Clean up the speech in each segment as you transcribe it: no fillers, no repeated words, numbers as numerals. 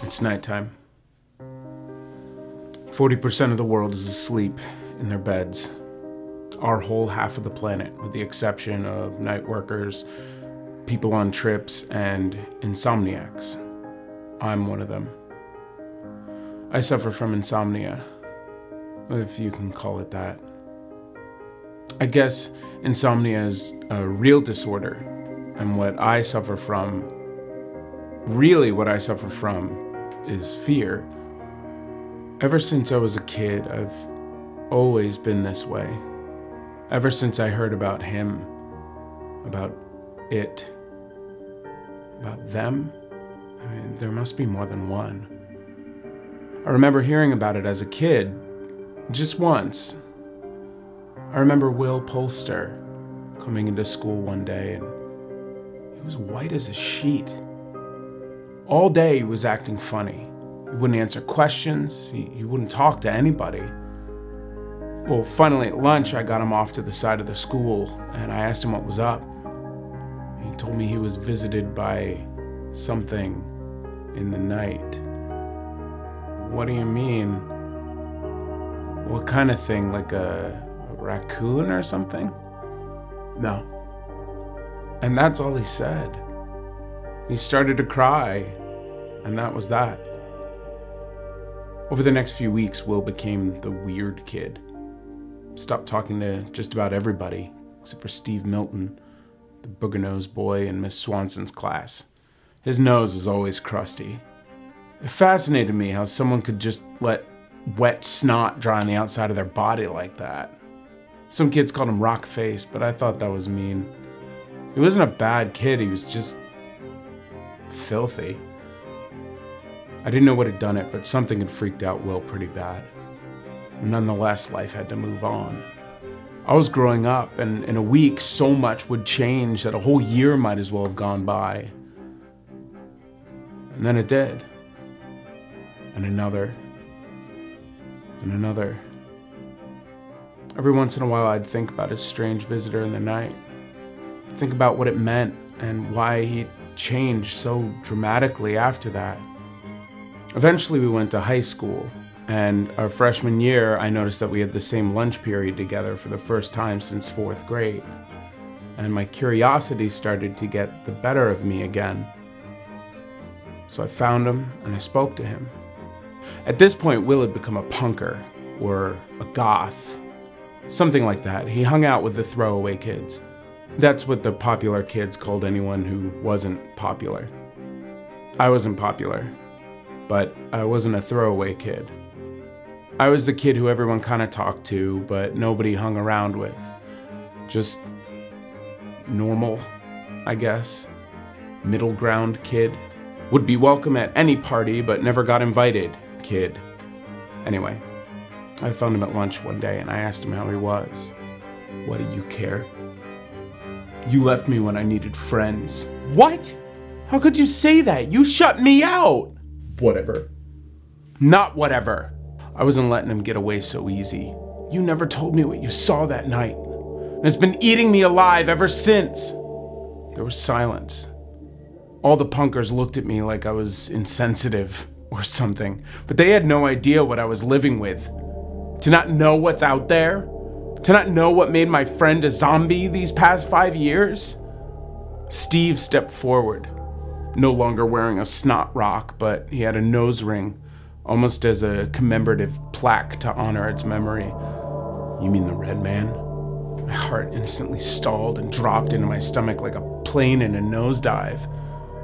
It's nighttime. 40% of the world is asleep in their beds. Our whole half of the planet, with the exception of night workers, people on trips, and insomniacs. I'm one of them. I suffer from insomnia, if you can call it that. I guess insomnia is a real disorder, and what I suffer from, is fear. Ever since I was a kid, I've always been this way. Ever since I heard about him, about it, about them, I mean, there must be more than one. I remember hearing about it as a kid, just once. I remember Will Polster coming into school one day, and he was white as a sheet. All day he was acting funny. He wouldn't answer questions, he wouldn't talk to anybody. Well, finally at lunch, I got him off to the side of the school, and I asked him what was up. He told me he was visited by something in the night. What do you mean? What kind of thing? Like a raccoon or something? No. And that's all he said. He started to cry, and that was that. Over the next few weeks, Will became the weird kid. Stopped talking to just about everybody, except for Steve Milton, the booger-nosed boy in Miss Swanson's class. His nose was always crusty. It fascinated me how someone could just let wet snot dry on the outside of their body like that. Some kids called him rock face, but I thought that was mean. He wasn't a bad kid, he was just filthy. I didn't know what had done it, but something had freaked out Will pretty bad. Nonetheless, life had to move on. I was growing up, and in a week, so much would change that a whole year might as well have gone by. And then it did. And another. And another. Every once in a while, I'd think about his strange visitor in the night. Think about what it meant and why he changed so dramatically after that. Eventually, we went to high school. And our freshman year, I noticed that we had the same lunch period together for the first time since 4th grade. And my curiosity started to get the better of me again. So I found him and I spoke to him. At this point, Will had become a punker, or a goth, something like that. He hung out with the throwaway kids. That's what the popular kids called anyone who wasn't popular. I wasn't popular, but I wasn't a throwaway kid. I was the kid who everyone kind of talked to, but nobody hung around with. Just normal, I guess. Middle ground kid. Would be welcome at any party, but never got invited kid. Anyway, I found him at lunch one day and I asked him how he was. What do you care? You left me when I needed friends. What? How could you say that? You shut me out. Whatever. Not whatever. I wasn't letting him get away so easy. You never told me what you saw that night. And it's been eating me alive ever since. There was silence. All the punkers looked at me like I was insensitive or something, but they had no idea what I was living with. To not know what's out there? To not know what made my friend a zombie these past 5 years? Steve stepped forward, no longer wearing a snot rock, but he had a nose ring, almost as a commemorative plaque to honor its memory. You mean the Red Man? My heart instantly stalled and dropped into my stomach like a plane in a nosedive.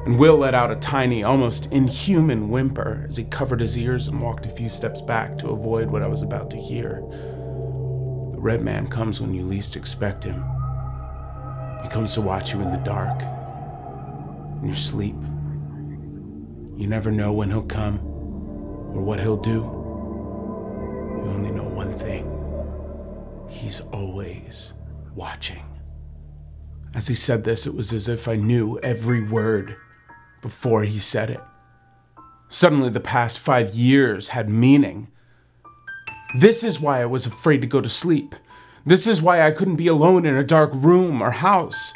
And Will let out a tiny, almost inhuman whimper as he covered his ears and walked a few steps back to avoid what I was about to hear. The Red Man comes when you least expect him. He comes to watch you in the dark, in your sleep. You never know when he'll come or what he'll do. You only know one thing. He's always watching. As he said this, it was as if I knew every word before he said it. Suddenly, the past 5 years had meaning. This is why I was afraid to go to sleep. This is why I couldn't be alone in a dark room or house.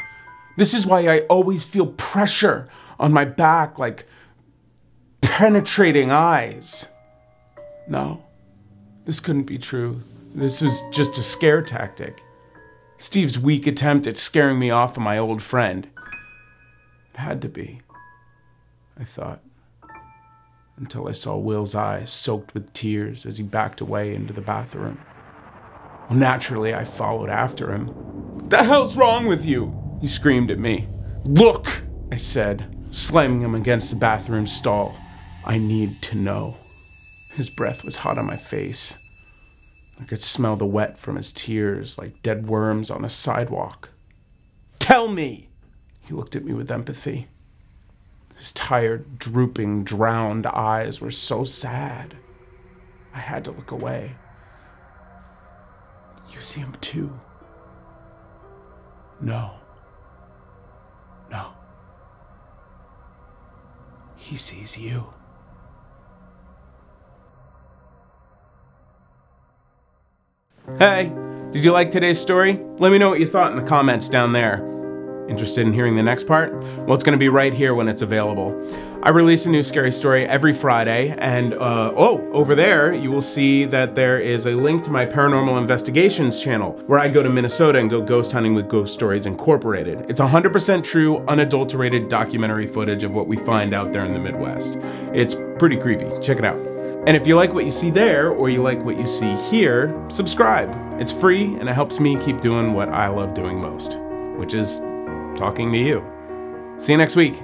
This is why I always feel pressure on my back, like penetrating eyes. No, this couldn't be true. This was just a scare tactic. Steve's weak attempt at scaring me off of my old friend. It had to be, I thought, until I saw Will's eyes soaked with tears as he backed away into the bathroom. Well, naturally, I followed after him. "What the hell's wrong with you?" he screamed at me. "Look," I said, slamming him against the bathroom stall. "I need to know." His breath was hot on my face. I could smell the wet from his tears like dead worms on a sidewalk. "Tell me!" He looked at me with empathy. His tired, drooping, drowned eyes were so sad. I had to look away. "You see him too?" "No. No. He sees you." Hey, did you like today's story? Let me know what you thought in the comments down there. Interested in hearing the next part? Well, it's gonna be right here when it's available. I release a new scary story every Friday, and over there, you will see that there is a link to my paranormal investigations channel, where I go to Minnesota and go ghost hunting with Ghost Stories Incorporated. It's 100% true, unadulterated documentary footage of what we find out there in the Midwest. It's pretty creepy, check it out. And if you like what you see there, or you like what you see here, subscribe. It's free, and it helps me keep doing what I love doing most, which is talking to you. See you next week.